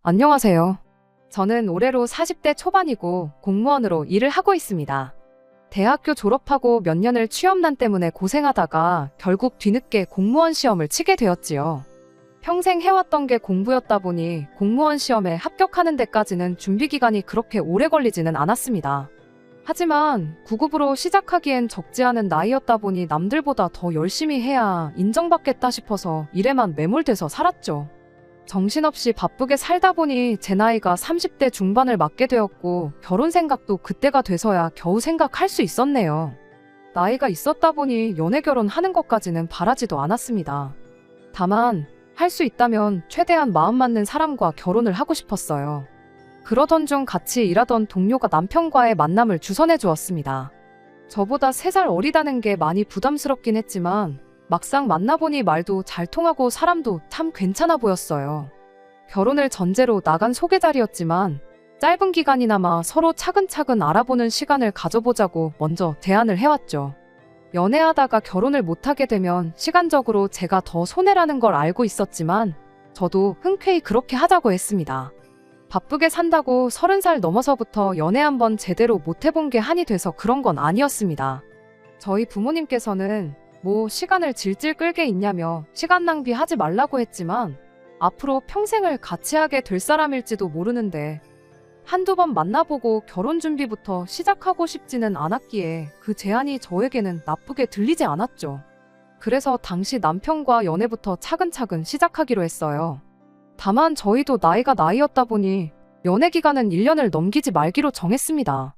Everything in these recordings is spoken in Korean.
안녕하세요. 저는 올해로 40대 초반이고 공무원으로 일을 하고 있습니다. 대학교 졸업하고 몇 년을 취업난 때문에 고생하다가 결국 뒤늦게 공무원 시험을 치게 되었지요. 평생 해왔던 게 공부였다 보니 공무원 시험에 합격하는 데까지는 준비 기간이 그렇게 오래 걸리지는 않았습니다. 하지만 9급으로 시작하기엔 적지 않은 나이였다 보니 남들보다 더 열심히 해야 인정받겠다 싶어서 일에만 매몰돼서 살았죠. 정신없이 바쁘게 살다 보니 제 나이가 30대 중반을 맞게 되었고 결혼 생각도 그때가 돼서야 겨우 생각할 수 있었네요. 나이가 있었다 보니 연애 결혼하는 것까지는 바라지도 않았습니다. 다만 할 수 있다면 최대한 마음 맞는 사람과 결혼을 하고 싶었어요. 그러던 중 같이 일하던 동료가 남편과의 만남을 주선해 주었습니다. 저보다 3살 어리다는 게 많이 부담스럽긴 했지만 막상 만나보니 말도 잘 통하고 사람도 참 괜찮아 보였어요. 결혼을 전제로 나간 소개자리였지만 짧은 기간이나마 서로 차근차근 알아보는 시간을 가져보자고 먼저 제안을 해왔죠. 연애하다가 결혼을 못하게 되면 시간적으로 제가 더 손해라는 걸 알고 있었지만 저도 흔쾌히 그렇게 하자고 했습니다. 바쁘게 산다고 30살 넘어서부터 연애 한번 제대로 못 해본 게 한이 돼서 그런 건 아니었습니다. 저희 부모님께서는 시간을 질질 끌게 있냐며 시간 낭비하지 말라고 했지만 앞으로 평생을 같이 하게 될 사람일지도 모르는데 한두 번 만나보고 결혼 준비부터 시작하고 싶지는 않았기에 그 제안이 저에게는 나쁘게 들리지 않았죠. 그래서 당시 남편과 연애부터 차근차근 시작하기로 했어요. 다만 저희도 나이가 나이였다 보니 연애 기간은 1년을 넘기지 말기로 정했습니다.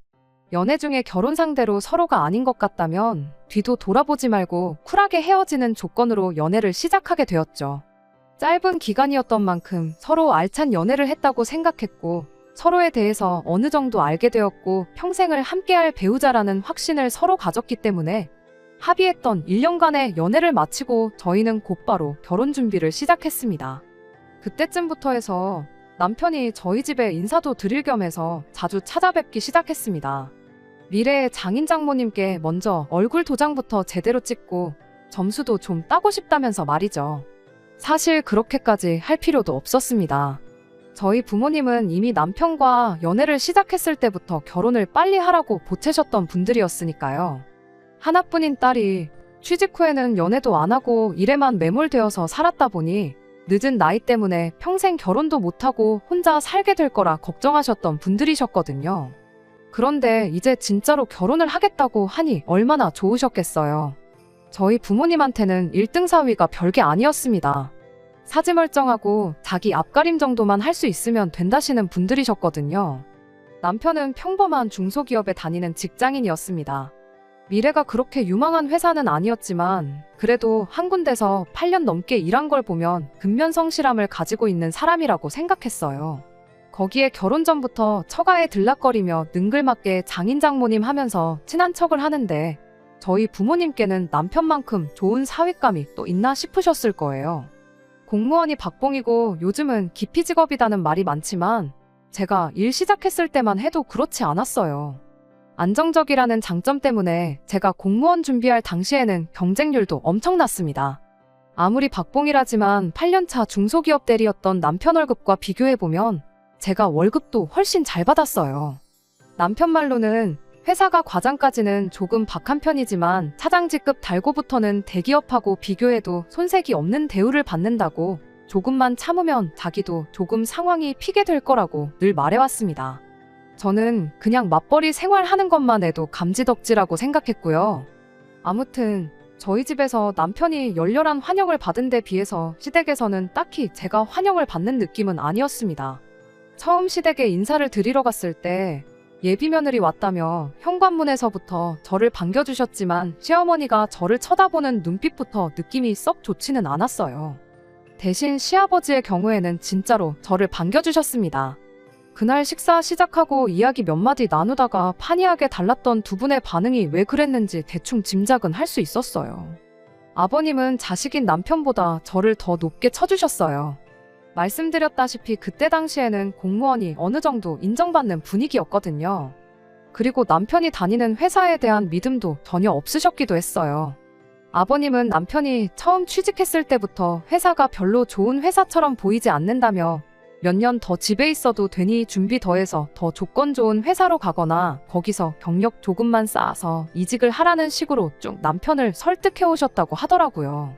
연애 중에 결혼 상대로 서로가 아닌 것 같다면 뒤도 돌아보지 말고 쿨하게 헤어지는 조건으로 연애를 시작하게 되었죠. 짧은 기간이었던 만큼 서로 알찬 연애를 했다고 생각했고 서로에 대해서 어느 정도 알게 되었고 평생을 함께할 배우자라는 확신을 서로 가졌기 때문에 합의했던 1년간의 연애를 마치고 저희는 곧바로 결혼 준비를 시작했습니다. 그때쯤부터 해서 남편이 저희 집에 인사도 드릴 겸 해서 자주 찾아뵙기 시작했습니다. 미래의 장인 장모님께 먼저 얼굴 도장부터 제대로 찍고 점수도 좀 따고 싶다면서 말이죠. 사실 그렇게까지 할 필요도 없었습니다. 저희 부모님은 이미 남편과 연애를 시작했을 때부터 결혼을 빨리 하라고 보채셨던 분들이었으니까요. 하나뿐인 딸이 취직 후에는 연애도 안 하고 일에만 매몰되어서 살았다 보니 늦은 나이 때문에 평생 결혼도 못하고 혼자 살게 될 거라 걱정하셨던 분들이셨거든요. 그런데 이제 진짜로 결혼을 하겠다고 하니 얼마나 좋으셨겠어요. 저희 부모님한테는 1등 사위가 별게 아니었습니다. 사지 멀쩡하고 자기 앞가림 정도만 할 수 있으면 된다시는 분들이셨거든요. 남편은 평범한 중소기업에 다니는 직장인이었습니다. 미래가 그렇게 유망한 회사는 아니었지만 그래도 한 군데서 8년 넘게 일한 걸 보면 근면성실함을 가지고 있는 사람이라고 생각했어요. 거기에 결혼 전부터 처가에 들락거리며 능글맞게 장인 장모님 하면서 친한 척을 하는데 저희 부모님께는 남편만큼 좋은 사윗감이 또 있나 싶으셨을 거예요. 공무원이 박봉이고 요즘은 기피 직업이라는 말이 많지만 제가 일 시작했을 때만 해도 그렇지 않았어요. 안정적이라는 장점 때문에 제가 공무원 준비할 당시에는 경쟁률도 엄청났습니다. 아무리 박봉이라지만 8년차 중소기업 대리였던 남편 월급과 비교해보면 제가 월급도 훨씬 잘 받았어요. 남편 말로는 회사가 과장까지는 조금 박한 편이지만 차장직급 달고부터는 대기업하고 비교해도 손색이 없는 대우를 받는다고 조금만 참으면 자기도 조금 상황이 피게 될 거라고 늘 말해왔습니다. 저는 그냥 맞벌이 생활하는 것만 해도 감지덕지라고 생각했고요. 아무튼 저희 집에서 남편이 열렬한 환영을 받은 데 비해서 시댁에서는 딱히 제가 환영을 받는 느낌은 아니었습니다. 처음 시댁에 인사를 드리러 갔을 때 예비며느리 왔다며 현관문에서부터 저를 반겨주셨지만 시어머니가 저를 쳐다보는 눈빛부터 느낌이 썩 좋지는 않았어요. 대신 시아버지의 경우에는 진짜로 저를 반겨주셨습니다. 그날 식사 시작하고 이야기 몇 마디 나누다가 판이하게 달랐던 두 분의 반응이 왜 그랬는지 대충 짐작은 할 수 있었어요. 아버님은 자식인 남편보다 저를 더 높게 쳐주셨어요. 말씀드렸다시피 그때 당시에는 공무원이 어느 정도 인정받는 분위기였거든요. 그리고 남편이 다니는 회사에 대한 믿음도 전혀 없으셨기도 했어요. 아버님은 남편이 처음 취직했을 때부터 회사가 별로 좋은 회사처럼 보이지 않는다며 몇 년 더 집에 있어도 되니 준비 더해서 더 조건 좋은 회사로 가거나 거기서 경력 조금만 쌓아서 이직을 하라는 식으로 쭉 남편을 설득해 오셨다고 하더라고요.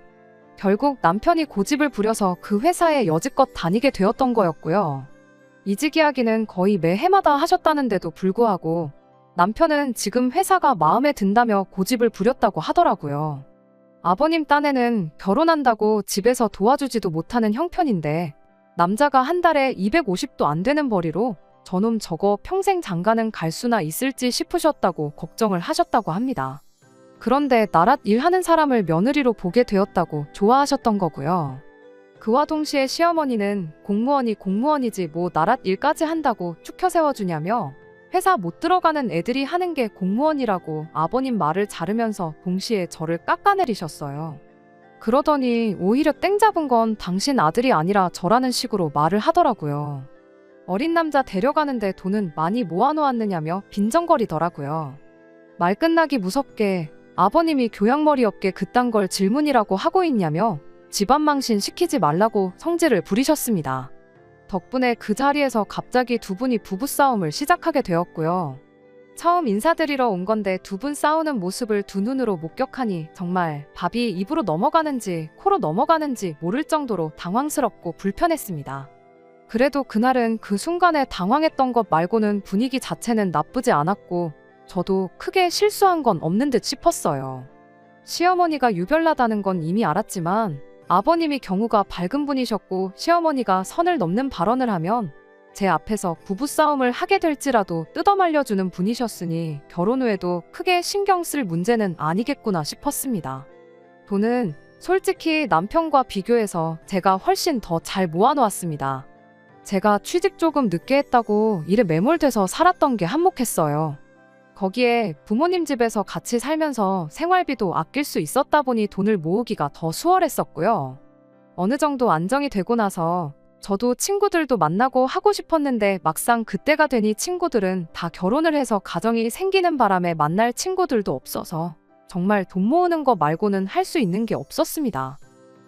결국 남편이 고집을 부려서 그 회사에 여지껏 다니게 되었던 거였고요. 이직 이야기는 거의 매 해마다 하셨다는데도 불구하고 남편은 지금 회사가 마음에 든다며 고집을 부렸다고 하더라고요. 아버님 딴에는 결혼한다고 집에서 도와주지도 못하는 형편인데 남자가 한 달에 250도 안 되는 벌이로 저놈 저거 평생 장가는 갈 수나 있을지 싶으셨다고 걱정을 하셨다고 합니다. 그런데 나랏 일하는 사람을 며느리로 보게 되었다고 좋아하셨던 거고요. 그와 동시에 시어머니는 공무원이 공무원이지 뭐 나랏 일까지 한다고 축혀 세워주냐며 회사 못 들어가는 애들이 하는 게 공무원이라고 아버님 말을 자르면서 동시에 저를 깎아내리셨어요. 그러더니 오히려 땡 잡은 건 당신 아들이 아니라 저라는 식으로 말을 하더라고요. 어린 남자 데려가는데 돈은 많이 모아놓았느냐며 빈정거리더라고요. 말 끝나기 무섭게 아버님이 교양머리 없게 그딴 걸 질문이라고 하고 있냐며 집안 망신 시키지 말라고 성질을 부리셨습니다. 덕분에 그 자리에서 갑자기 두 분이 부부싸움을 시작하게 되었고요. 처음 인사드리러 온 건데 두 분 싸우는 모습을 두 눈으로 목격하니 정말 밥이 입으로 넘어가는지 코로 넘어가는지 모를 정도로 당황스럽고 불편했습니다. 그래도 그날은 그 순간에 당황했던 것 말고는 분위기 자체는 나쁘지 않았고 저도 크게 실수한 건 없는 듯 싶었어요. 시어머니가 유별나다는 건 이미 알았지만 아버님이 경우가 밝은 분이셨고 시어머니가 선을 넘는 발언을 하면 제 앞에서 부부싸움을 하게 될지라도 뜯어말려주는 분이셨으니 결혼 후에도 크게 신경 쓸 문제는 아니겠구나 싶었습니다. 돈은 솔직히 남편과 비교해서 제가 훨씬 더 잘 모아놓았습니다. 제가 취직 조금 늦게 했다고 일에 매몰돼서 살았던 게 한몫했어요. 거기에 부모님 집에서 같이 살면서 생활비도 아낄 수 있었다 보니 돈을 모으기가 더 수월했었고요. 어느 정도 안정이 되고 나서 저도 친구들도 만나고 하고 싶었는데 막상 그때가 되니 친구들은 다 결혼을 해서 가정이 생기는 바람에 만날 친구들도 없어서 정말 돈 모으는 거 말고는 할 수 있는 게 없었습니다.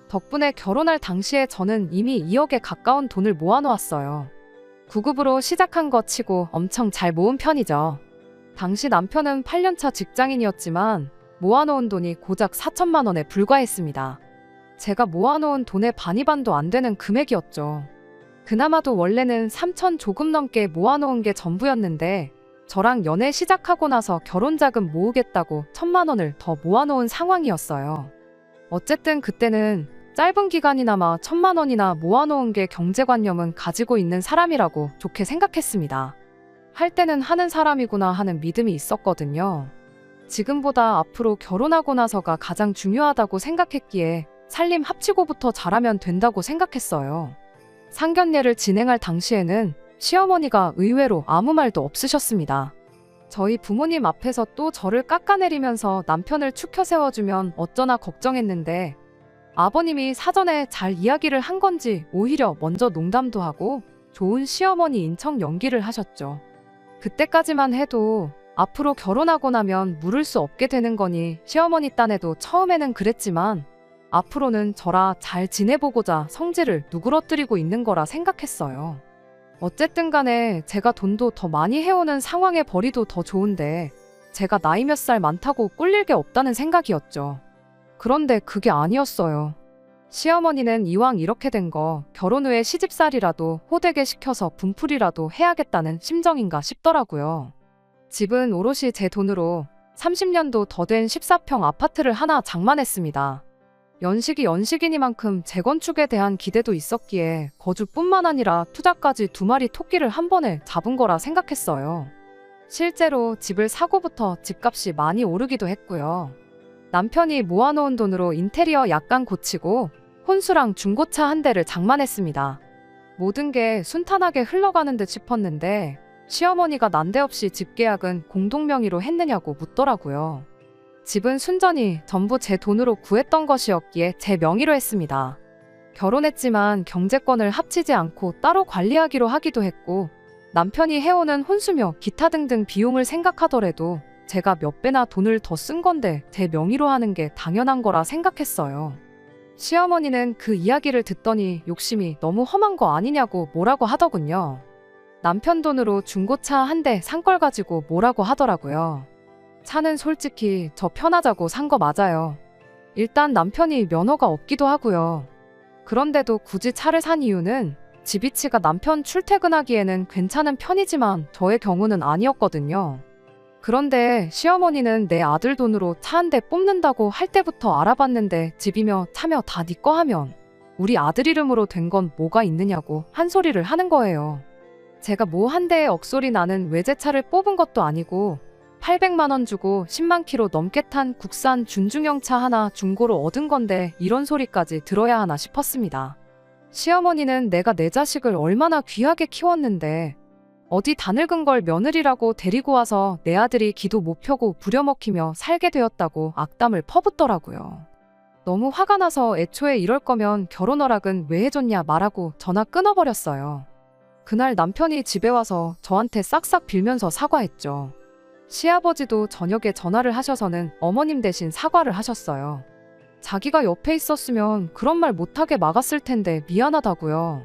덕분에 결혼할 당시에 저는 이미 2억에 가까운 돈을 모아놓았어요. 9급으로 시작한 거 치고 엄청 잘 모은 편이죠. 당시 남편은 8년차 직장인이었지만 모아놓은 돈이 고작 4천만 원에 불과했습니다. 제가 모아놓은 돈의 반이반도 안 되는 금액이었죠. 그나마도 원래는 3천 조금 넘게 모아놓은 게 전부였는데 저랑 연애 시작하고 나서 결혼자금 모으겠다고 1,000만 원을 더 모아놓은 상황이었어요. 어쨌든 그때는 짧은 기간이나마 1,000만 원이나 모아놓은 게 경제관념은 가지고 있는 사람이라고 좋게 생각했습니다. 할 때는 하는 사람이구나 하는 믿음이 있었거든요. 지금보다 앞으로 결혼하고 나서가 가장 중요하다고 생각했기에 살림 합치고부터 잘하면 된다고 생각했어요. 상견례를 진행할 당시에는 시어머니가 의외로 아무 말도 없으셨습니다. 저희 부모님 앞에서 또 저를 깎아내리면서 남편을 추켜 세워주면 어쩌나 걱정했는데 아버님이 사전에 잘 이야기를 한 건지 오히려 먼저 농담도 하고 좋은 시어머니인 척 연기를 하셨죠. 그때까지만 해도 앞으로 결혼하고 나면 물을 수 없게 되는 거니 시어머니 딴에도 처음에는 그랬지만 앞으로는 저라 잘 지내보고자 성질을 누그러뜨리고 있는 거라 생각했어요. 어쨌든 간에 제가 돈도 더 많이 해오는 상황에 벌이도 더 좋은데 제가 나이 몇 살 많다고 꿀릴 게 없다는 생각이었죠. 그런데 그게 아니었어요. 시어머니는 이왕 이렇게 된 거 결혼 후에 시집살이라도 호되게 시켜서 분풀이라도 해야겠다는 심정인가 싶더라고요. 집은 오롯이 제 돈으로 30년도 더 된 14평 아파트를 하나 장만했습니다. 연식이 연식이니만큼 재건축에 대한 기대도 있었기에 거주뿐만 아니라 투자까지 2마리 토끼를 한 번에 잡은 거라 생각했어요. 실제로 집을 사고부터 집값이 많이 오르기도 했고요. 남편이 모아놓은 돈으로 인테리어 약간 고치고 혼수랑 중고차 한 대를 장만했습니다. 모든 게 순탄하게 흘러가는 듯 싶었는데 시어머니가 난데없이 집계약은 공동명의로 했느냐고 묻더라고요. 집은 순전히 전부 제 돈으로 구했던 것이었기에 제 명의로 했습니다. 결혼했지만 경제권을 합치지 않고 따로 관리하기로 하기도 했고 남편이 해오는 혼수며 기타 등등 비용을 생각하더라도 제가 몇 배나 돈을 더 쓴 건데 제 명의로 하는 게 당연한 거라 생각했어요. 시어머니는 그 이야기를 듣더니 욕심이 너무 험한 거 아니냐고 뭐라고 하더군요. 남편 돈으로 중고차 한 대 산 걸 가지고 뭐라고 하더라고요. 차는 솔직히 저 편하자고 산 거 맞아요. 일단 남편이 면허가 없기도 하고요. 그런데도 굳이 차를 산 이유는 집 위치가 남편 출퇴근하기에는 괜찮은 편이지만 저의 경우는 아니었거든요. 그런데 시어머니는 내 아들 돈으로 차 한 대 뽑는다고 할 때부터 알아봤는데 집이며 차며 다 네 거 하면 우리 아들 이름으로 된 건 뭐가 있느냐고 한 소리를 하는 거예요. 제가 뭐 한 대에 억소리 나는 외제차를 뽑은 것도 아니고 800만 원 주고 10만 킬로 넘게 탄 국산 준중형 차 하나 중고로 얻은 건데 이런 소리까지 들어야 하나 싶었습니다. 시어머니는 내가 내 자식을 얼마나 귀하게 키웠는데 어디 다 늙은 걸 며느리라고 데리고 와서 내 아들이 기도 못 펴고 부려먹히며 살게 되었다고 악담을 퍼붓더라고요. 너무 화가 나서 애초에 이럴 거면 결혼 허락은 왜 해줬냐 말하고 전화 끊어버렸어요. 그날 남편이 집에 와서 저한테 싹싹 빌면서 사과했죠. 시아버지도 저녁에 전화를 하셔서는 어머님 대신 사과를 하셨어요. 자기가 옆에 있었으면 그런 말 못하게 막았을 텐데 미안하다고요.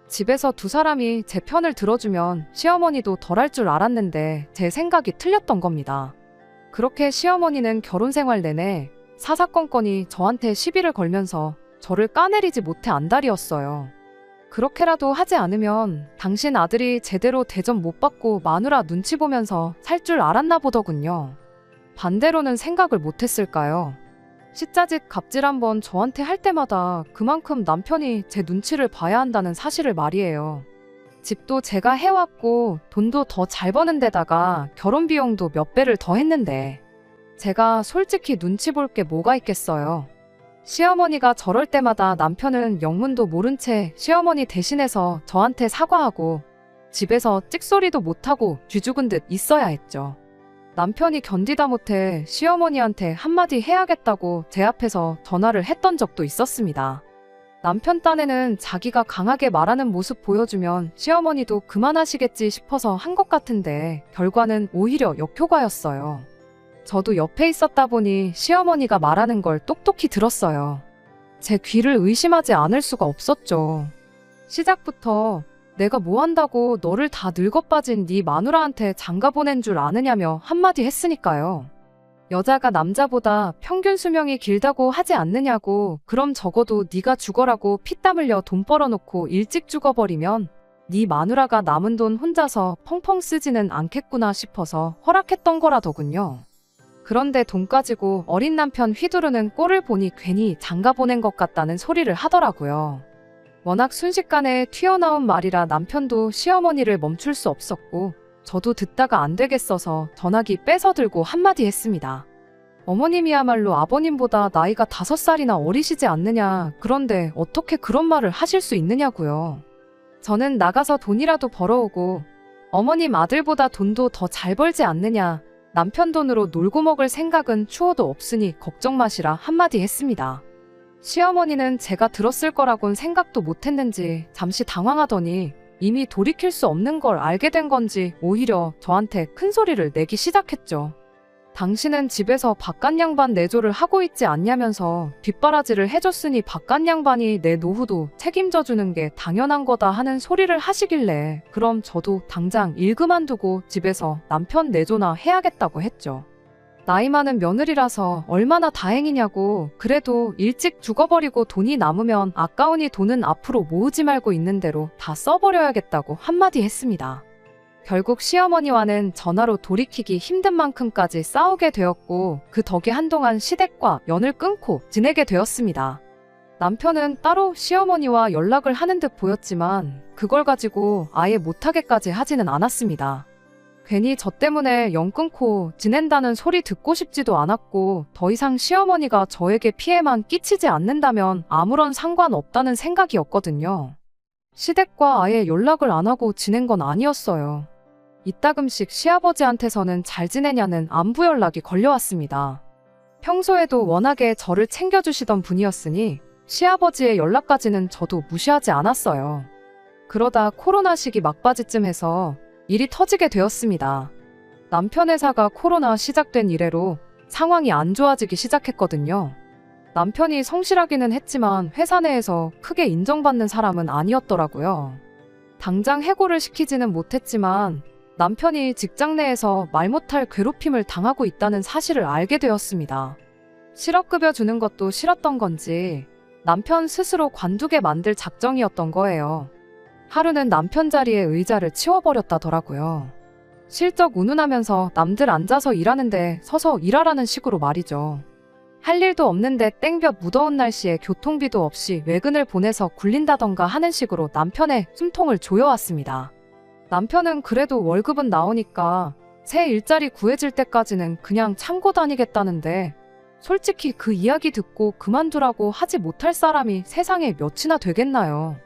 집에서 두 사람이 제 편을 들어주면 시어머니도 덜할 줄 알았는데 제 생각이 틀렸던 겁니다. 그렇게 시어머니는 결혼 생활 내내 사사건건이 저한테 시비를 걸면서 저를 까내리지 못해 안달이었어요. 그렇게라도 하지 않으면 당신 아들이 제대로 대접 못 받고 마누라 눈치 보면서 살 줄 알았나 보더군요. 반대로는 생각을 못했을까요? 시자짓 갑질 한번 저한테 할 때마다 그만큼 남편이 제 눈치를 봐야 한다는 사실을 말이에요. 집도 제가 해왔고 돈도 더 잘 버는 데다가 결혼 비용도 몇 배를 더 했는데 제가 솔직히 눈치 볼 게 뭐가 있겠어요. 시어머니가 저럴 때마다 남편은 영문도 모른 채 시어머니 대신해서 저한테 사과하고 집에서 찍소리도 못하고 쥐죽은 듯 있어야 했죠. 남편이 견디다 못해 시어머니한테 한마디 해야겠다고 제 앞에서 전화를 했던 적도 있었습니다. 남편 딴에는 자기가 강하게 말하는 모습 보여주면 시어머니도 그만하시겠지 싶어서 한 것 같은데 결과는 오히려 역효과였어요. 저도 옆에 있었다 보니 시어머니가 말하는 걸 똑똑히 들었어요. 제 귀를 의심하지 않을 수가 없었죠. 시작부터 내가 뭐 한다고 너를 다 늙어빠진 네 마누라한테 장가 보낸 줄 아느냐며 한마디 했으니까요. 여자가 남자보다 평균 수명이 길다고 하지 않느냐고 그럼 적어도 네가 죽어라고 피땀 흘려 돈 벌어놓고 일찍 죽어버리면 네 마누라가 남은 돈 혼자서 펑펑 쓰지는 않겠구나 싶어서 허락했던 거라더군요. 그런데 돈 가지고 어린 남편 휘두르는 꼴을 보니 괜히 장가 보낸 것 같다는 소리를 하더라고요. 워낙 순식간에 튀어나온 말이라 남편도 시어머니를 멈출 수 없었고 저도 듣다가 안 되겠어서 전화기 뺏어 들고 한마디 했습니다. 어머님이야말로 아버님보다 나이가 5살이나 어리시지 않느냐. 그런데 어떻게 그런 말을 하실 수 있느냐고요. 저는 나가서 돈이라도 벌어오고 어머님 아들보다 돈도 더 잘 벌지 않느냐. 남편 돈으로 놀고 먹을 생각은 추호도 없으니 걱정 마시라 한마디 했습니다. 시어머니는 제가 들었을 거라곤 생각도 못했는지 잠시 당황하더니 이미 돌이킬 수 없는 걸 알게 된 건지 오히려 저한테 큰 소리를 내기 시작했죠. 당신은 집에서 바깥 양반 내조를 하고 있지 않냐면서 뒷바라지를 해줬으니 바깥 양반이 내 노후도 책임져 주는 게 당연한 거다 하는 소리를 하시길래 그럼 저도 당장 일 그만두고 집에서 남편 내조나 해야겠다고 했죠. 나이 많은 며느리라서 얼마나 다행이냐고. 그래도 일찍 죽어버리고 돈이 남으면 아까우니 돈은 앞으로 모으지 말고 있는 대로 다 써버려야겠다고 한마디 했습니다. 결국 시어머니와는 전화로 돌이키기 힘든 만큼까지 싸우게 되었고 그 덕에 한동안 시댁과 연을 끊고 지내게 되었습니다. 남편은 따로 시어머니와 연락을 하는 듯 보였지만 그걸 가지고 아예 못하게까지 하지는 않았습니다. 괜히 저 때문에 연 끊고 지낸다는 소리 듣고 싶지도 않았고 더 이상 시어머니가 저에게 피해만 끼치지 않는다면 아무런 상관없다는 생각이었거든요. 시댁과 아예 연락을 안 하고 지낸 건 아니었어요. 이따금씩 시아버지한테서는 잘 지내냐는 안부 연락이 걸려왔습니다. 평소에도 워낙에 저를 챙겨주시던 분이었으니 시아버지의 연락까지는 저도 무시하지 않았어요. 그러다 코로나 시기 막바지쯤 해서 일이 터지게 되었습니다. 남편 회사가 코로나 시작된 이래로 상황이 안 좋아지기 시작했거든요. 남편이 성실하기는 했지만 회사 내에서 크게 인정받는 사람은 아니었더라고요. 당장 해고를 시키지는 못했지만 남편이 직장 내에서 말 못할 괴롭힘을 당하고 있다는 사실을 알게 되었습니다. 실업급여 주는 것도 싫었던 건지 남편 스스로 관두게 만들 작정이었던 거예요. 하루는 남편 자리에 의자를 치워버렸다더라고요. 실적 운운하면서 남들 앉아서 일하는데 서서 일하라는 식으로 말이죠. 할 일도 없는데 땡볕 무더운 날씨에 교통비도 없이 외근을 보내서 굴린다던가 하는 식으로 남편의 숨통을 조여왔습니다. 남편은 그래도 월급은 나오니까 새 일자리 구해질 때까지는 그냥 참고 다니겠다는데 솔직히 그 이야기 듣고 그만두라고 하지 못할 사람이 세상에 몇이나 되겠나요.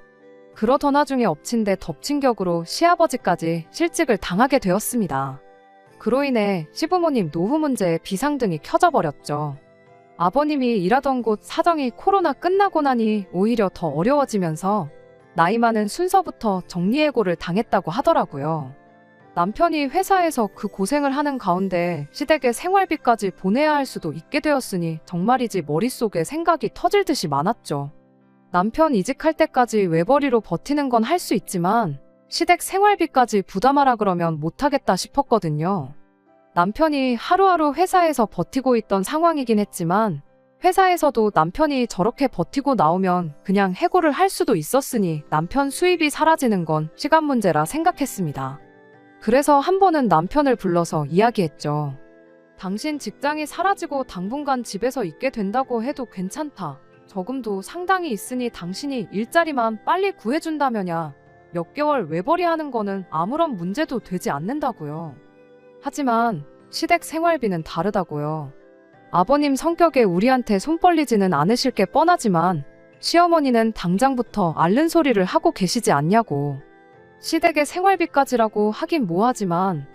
그러던 와중에 엎친 데 덮친 격으로 시아버지까지 실직을 당하게 되었습니다. 그로 인해 시부모님 노후 문제에 비상등이 켜져 버렸죠. 아버님이 일하던 곳 사정이 코로나 끝나고 나니 오히려 더 어려워지면서 나이 많은 순서부터 정리해고를 당했다고 하더라고요. 남편이 회사에서 그 고생을 하는 가운데 시댁의 생활비까지 보내야 할 수도 있게 되었으니 정말이지 머릿속에 생각이 터질 듯이 많았죠. 남편 이직할 때까지 외벌이로 버티는 건 할 수 있지만 시댁 생활비까지 부담하라 그러면 못하겠다 싶었거든요. 남편이 하루하루 회사에서 버티고 있던 상황이긴 했지만 회사에서도 남편이 저렇게 버티고 나오면 그냥 해고를 할 수도 있었으니 남편 수입이 사라지는 건 시간 문제라 생각했습니다. 그래서 한 번은 남편을 불러서 이야기했죠. 당신 직장이 사라지고 당분간 집에서 있게 된다고 해도 괜찮다. 저금도 상당히 있으니 당신이 일자리만 빨리 구해준다면야 몇 개월 외벌이 하는 거는 아무런 문제도 되지 않는다고요. 하지만 시댁 생활비는 다르다고요. 아버님 성격에 우리한테 손 벌리지는 않으실 게 뻔하지만 시어머니는 당장부터 앓는 소리를 하고 계시지 않냐고. 시댁의 생활비까지라고 하긴 뭐하지만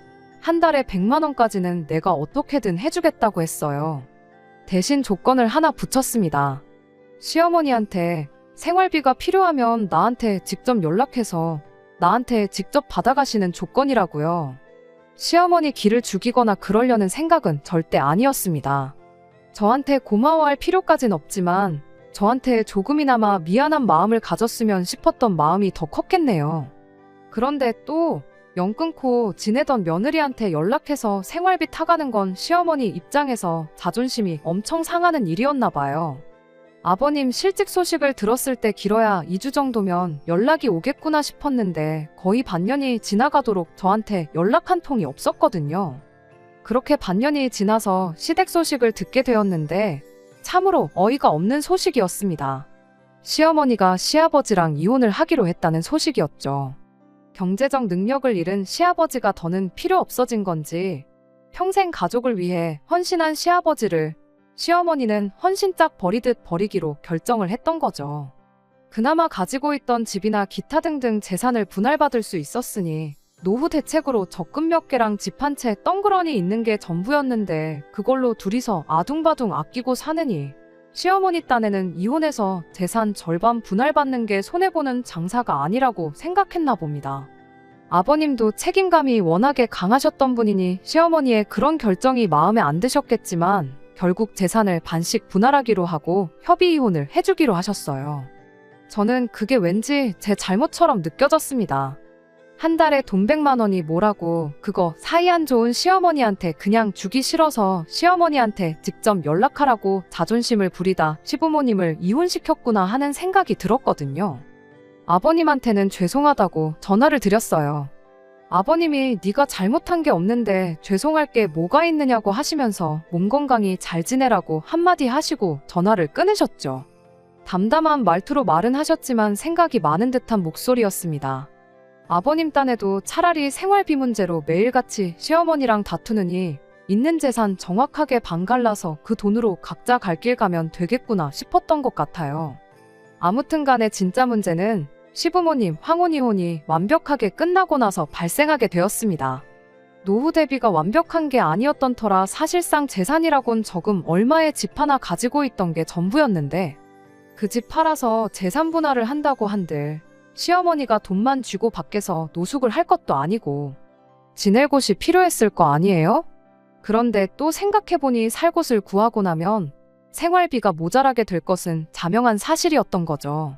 한 달에 100만 원까지는 내가 어떻게든 해주겠다고 했어요. 대신 조건을 하나 붙였습니다. 시어머니한테 생활비가 필요하면 나한테 직접 연락해서 나한테 직접 받아가시는 조건이라고요. 시어머니 길을 죽이거나 그러려는 생각은 절대 아니었습니다. 저한테 고마워할 필요까진 없지만 저한테 조금이나마 미안한 마음을 가졌으면 싶었던 마음이 더 컸겠네요. 그런데 또 연 끊고 지내던 며느리한테 연락해서 생활비 타가는 건 시어머니 입장에서 자존심이 엄청 상하는 일이었나 봐요. 아버님 실직 소식을 들었을 때 길어야 2주 정도면 연락이 오겠구나 싶었는데 거의 반년이 지나가도록 저한테 연락 한 통이 없었거든요. 그렇게 반년이 지나서 시댁 소식을 듣게 되었는데 참으로 어이가 없는 소식이었습니다. 시어머니가 시아버지랑 이혼을 하기로 했다는 소식이었죠. 경제적 능력을 잃은 시아버지가 더는 필요 없어진 건지 평생 가족을 위해 헌신한 시아버지를 시어머니는 헌신짝 버리듯 버리기로 결정을 했던 거죠. 그나마 가지고 있던 집이나 기타 등등 재산을 분할받을 수 있었으니 노후 대책으로 적금 몇 개랑 집 한 채 덩그러니 있는 게 전부였는데 그걸로 둘이서 아둥바둥 아끼고 사느니 시어머니 딴에는 이혼해서 재산 절반 분할받는 게 손해보는 장사가 아니라고 생각했나 봅니다. 아버님도 책임감이 워낙에 강하셨던 분이니 시어머니의 그런 결정이 마음에 안 드셨겠지만 결국 재산을 반씩 분할하기로 하고 협의 이혼을 해주기로 하셨어요. 저는 그게 왠지 제 잘못처럼 느껴졌습니다. 한 달에 돈 100만 원이 뭐라고 그거 사이 안 좋은 시어머니한테 그냥 주기 싫어서 시어머니한테 직접 연락하라고 자존심을 부리다 시부모님을 이혼시켰구나 하는 생각이 들었거든요. 아버님한테는 죄송하다고 전화를 드렸어요. 아버님이 네가 잘못한 게 없는데 죄송할 게 뭐가 있느냐고 하시면서 몸 건강히 잘 지내라고 한마디 하시고 전화를 끊으셨죠. 담담한 말투로 말은 하셨지만 생각이 많은 듯한 목소리였습니다. 아버님 딴에도 차라리 생활비 문제로 매일같이 시어머니랑 다투느니 있는 재산 정확하게 반 갈라서 그 돈으로 각자 갈 길 가면 되겠구나 싶었던 것 같아요. 아무튼 간에 진짜 문제는 시부모님 황혼 이혼이 완벽하게 끝나고 나서 발생하게 되었습니다. 노후 대비가 완벽한 게 아니었던 터라 사실상 재산이라곤 적음 얼마의 집 하나 가지고 있던 게 전부였는데 그 집 팔아서 재산 분할을 한다고 한들 시어머니가 돈만 쥐고 밖에서 노숙을 할 것도 아니고 지낼 곳이 필요했을 거 아니에요? 그런데 또 생각해보니 살 곳을 구하고 나면 생활비가 모자라게 될 것은 자명한 사실이었던 거죠.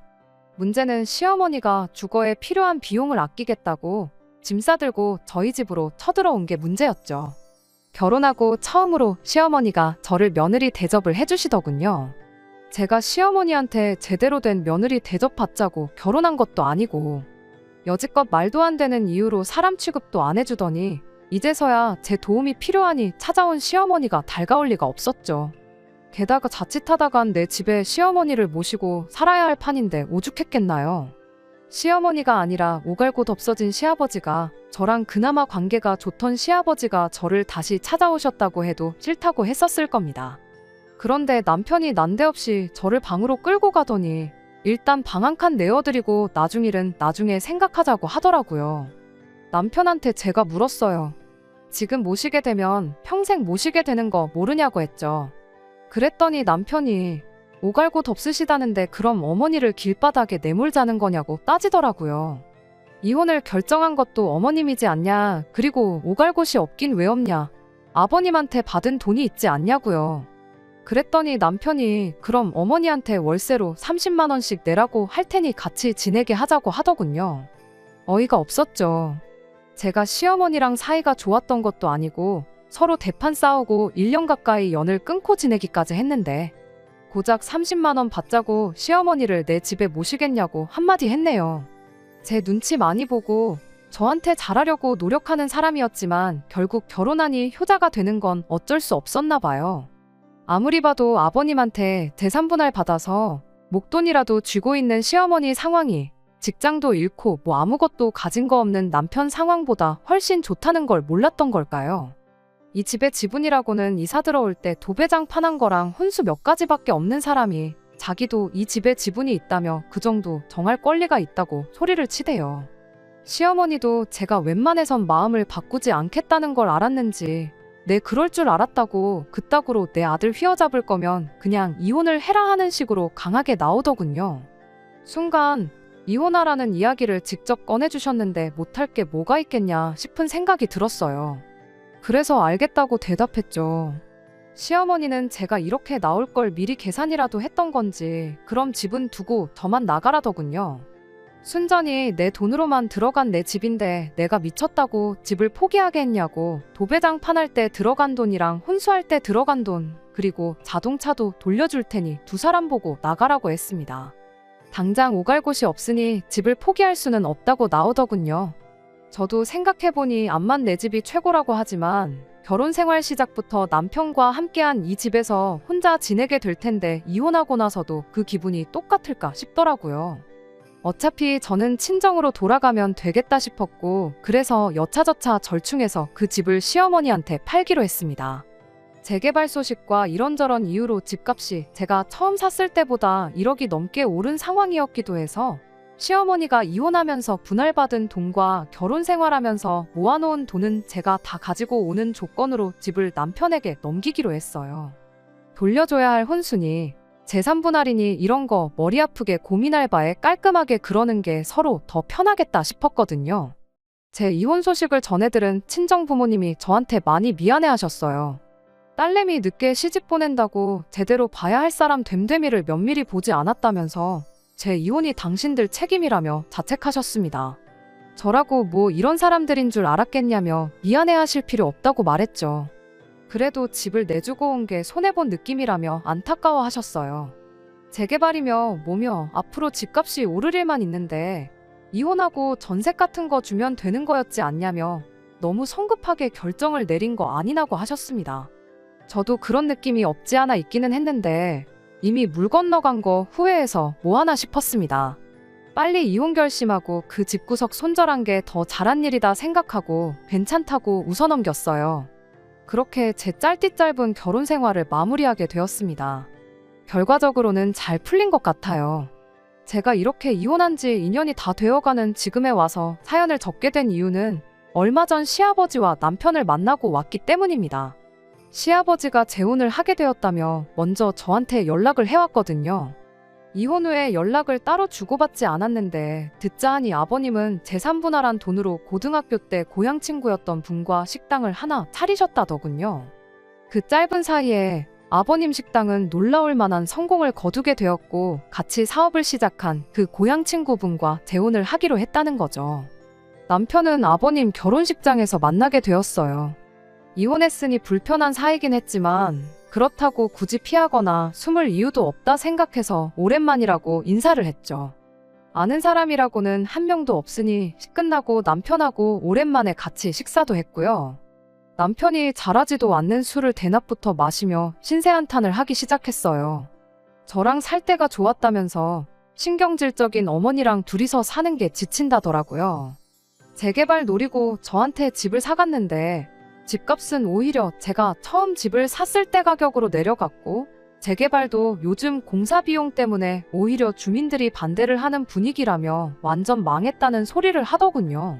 문제는 시어머니가 주거에 필요한 비용을 아끼겠다고 짐 싸들고 저희 집으로 쳐들어온 게 문제였죠. 결혼하고 처음으로 시어머니가 저를 며느리 대접을 해주시더군요. 제가 시어머니한테 제대로 된 며느리 대접받자고 결혼한 것도 아니고 여지껏 말도 안 되는 이유로 사람 취급도 안 해주더니 이제서야 제 도움이 필요하니 찾아온 시어머니가 달가울 리가 없었죠. 게다가 자칫하다간 내 집에 시어머니를 모시고 살아야 할 판인데 오죽했겠나요. 시어머니가 아니라 오갈곳 없어진 시아버지가 저랑 그나마 관계가 좋던 시아버지가 저를 다시 찾아오셨다고 해도 싫다고 했었을 겁니다. 그런데 남편이 난데없이 저를 방으로 끌고 가더니 일단 방 한 칸 내어드리고 나중 일은 나중에 생각하자고 하더라고요. 남편한테 제가 물었어요. 지금 모시게 되면 평생 모시게 되는 거 모르냐고 했죠. 그랬더니 남편이 오갈곳 없으시다는데 그럼 어머니를 길바닥에 내몰자는 거냐고 따지더라고요. 이혼을 결정한 것도 어머님이지 않냐, 그리고 오갈곳이 없긴 왜 없냐, 아버님한테 받은 돈이 있지 않냐고요. 그랬더니 남편이 그럼 어머니한테 월세로 30만 원씩 내라고 할 테니 같이 지내게 하자고 하더군요. 어이가 없었죠. 제가 시어머니랑 사이가 좋았던 것도 아니고 서로 대판 싸우고 1년 가까이 연을 끊고 지내기까지 했는데 고작 30만 원 받자고 시어머니를 내 집에 모시겠냐고 한마디 했네요. 제 눈치 많이 보고 저한테 잘하려고 노력하는 사람이었지만 결국 결혼하니 효자가 되는 건 어쩔 수 없었나 봐요. 아무리 봐도 아버님한테 재산분할 받아서 목돈이라도 쥐고 있는 시어머니 상황이 직장도 잃고 뭐 아무것도 가진 거 없는 남편 상황보다 훨씬 좋다는 걸 몰랐던 걸까요? 이 집의 지분이라고는 이사 들어올 때 도배장 파는 거랑 혼수 몇 가지밖에 없는 사람이 자기도 이 집에 지분이 있다며 그 정도 정할 권리가 있다고 소리를 치대요. 시어머니도 제가 웬만해선 마음을 바꾸지 않겠다는 걸 알았는지 내 그럴 줄 알았다고 그따구로 내 아들 휘어잡을 거면 그냥 이혼을 해라 하는 식으로 강하게 나오더군요. 순간 이혼하라는 이야기를 직접 꺼내주셨는데 못할 게 뭐가 있겠냐 싶은 생각이 들었어요. 그래서 알겠다고 대답했죠. 시어머니는 제가 이렇게 나올 걸 미리 계산이라도 했던 건지 그럼 집은 두고 저만 나가라더군요. 순전히 내 돈으로만 들어간 내 집인데 내가 미쳤다고 집을 포기하게 했냐고 도배장 판할 때 들어간 돈이랑 혼수할 때 들어간 돈 그리고 자동차도 돌려줄 테니 두 사람 보고 나가라고 했습니다. 당장 오갈 곳이 없으니 집을 포기할 수는 없다고 나오더군요. 저도 생각해보니 암만 내 집이 최고라고 하지만 결혼 생활 시작부터 남편과 함께한 이 집에서 혼자 지내게 될 텐데 이혼하고 나서도 그 기분이 똑같을까 싶더라고요. 어차피 저는 친정으로 돌아가면 되겠다 싶었고 그래서 여차저차 절충해서 그 집을 시어머니한테 팔기로 했습니다. 재개발 소식과 이런저런 이유로 집값이 제가 처음 샀을 때보다 1억이 넘게 오른 상황이었기도 해서 시어머니가 이혼하면서 분할받은 돈과 결혼 생활하면서 모아놓은 돈은 제가 다 가지고 오는 조건으로 집을 남편에게 넘기기로 했어요. 돌려줘야 할 혼수니 재산 분할이니 이런 거 머리 아프게 고민할 바에 깔끔하게 그러는 게 서로 더 편하겠다 싶었거든요. 제 이혼 소식을 전해들은 친정 부모님이 저한테 많이 미안해하셨어요. 딸내미 늦게 시집 보낸다고 제대로 봐야 할 사람 됨됨이를 면밀히 보지 않았다면서 제 이혼이 당신들 책임이라며 자책하셨습니다. 저라고 뭐 이런 사람들인 줄 알았겠냐며 미안해하실 필요 없다고 말했죠. 그래도 집을 내주고 온 게 손해본 느낌이라며 안타까워하셨어요. 재개발이며 뭐며 앞으로 집값이 오를 일만 있는데 이혼하고 전세 같은 거 주면 되는 거였지 않냐며 너무 성급하게 결정을 내린 거 아니냐고 하셨습니다. 저도 그런 느낌이 없지 않아 있기는 했는데 이미 물 건너간 거 후회해서 뭐하나 싶었습니다. 빨리 이혼 결심하고 그 집구석 손절한 게 더 잘한 일이다 생각하고 괜찮다고 웃어넘겼어요. 그렇게 제 짧디 짧은 결혼 생활을 마무리하게 되었습니다. 결과적으로는 잘 풀린 것 같아요. 제가 이렇게 이혼한 지 2년이 다 되어가는 지금에 와서 사연을 적게 된 이유는 얼마 전 시아버지와 남편을 만나고 왔기 때문입니다. 시아버지가 재혼을 하게 되었다며 먼저 저한테 연락을 해왔거든요. 이혼 후에 연락을 따로 주고받지 않았는데 듣자 하니 아버님은 재산분할한 돈으로 고등학교 때 고향 친구였던 분과 식당을 하나 차리셨다더군요. 그 짧은 사이에 아버님 식당은 놀라울 만한 성공을 거두게 되었고 같이 사업을 시작한 그 고향 친구분과 재혼을 하기로 했다는 거죠. 남편은 아버님 결혼식장에서 만나게 되었어요. 이혼했으니 불편한 사이긴 했지만 그렇다고 굳이 피하거나 숨을 이유도 없다 생각해서 오랜만이라고 인사를 했죠. 아는 사람이라고는 한 명도 없으니 끝나고 남편하고 오랜만에 같이 식사도 했고요. 남편이 잘하지도 않는 술을 대낮부터 마시며 신세한탄을 하기 시작했어요. 저랑 살 때가 좋았다면서 신경질적인 어머니랑 둘이서 사는 게 지친다더라고요. 재개발 노리고 저한테 집을 사갔는데 집값은 오히려 제가 처음 집을 샀을 때 가격으로 내려갔고 재개발도 요즘 공사 비용 때문에 오히려 주민들이 반대를 하는 분위기라며 완전 망했다는 소리를 하더군요.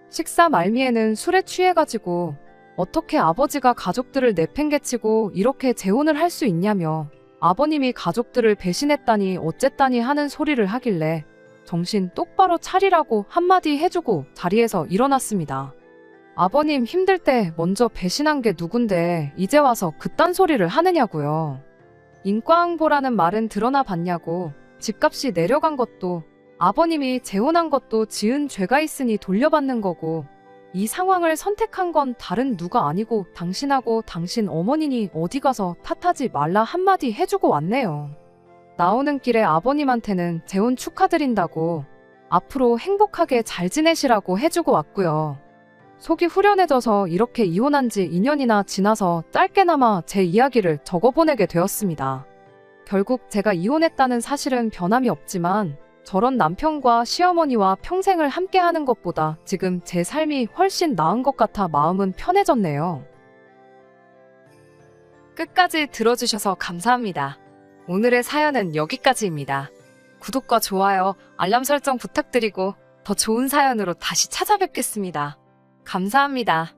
식사 말미에는 술에 취해가지고 어떻게 아버지가 가족들을 내팽개치고 이렇게 재혼을 할 수 있냐며 아버님이 가족들을 배신했다니 어쨌다니 하는 소리를 하길래 정신 똑바로 차리라고 한마디 해주고 자리에서 일어났습니다. 아버님 힘들 때 먼저 배신한 게 누군데 이제 와서 그딴 소리를 하느냐고요. 인과응보라는 말은 드러나 봤냐고. 집값이 내려간 것도 아버님이 재혼한 것도 지은 죄가 있으니 돌려받는 거고 이 상황을 선택한 건 다른 누가 아니고 당신하고 당신 어머니니 어디 가서 탓하지 말라 한마디 해주고 왔네요. 나오는 길에 아버님한테는 재혼 축하드린다고 앞으로 행복하게 잘 지내시라고 해주고 왔고요. 속이 후련해져서 이렇게 이혼한 지 2년이나 지나서 짧게나마 제 이야기를 적어보내게 되었습니다. 결국 제가 이혼했다는 사실은 변함이 없지만 저런 남편과 시어머니와 평생을 함께하는 것보다 지금 제 삶이 훨씬 나은 것 같아 마음은 편해졌네요. 끝까지 들어주셔서 감사합니다. 오늘의 사연은 여기까지입니다. 구독과 좋아요, 알람 설정 부탁드리고 더 좋은 사연으로 다시 찾아뵙겠습니다. 감사합니다.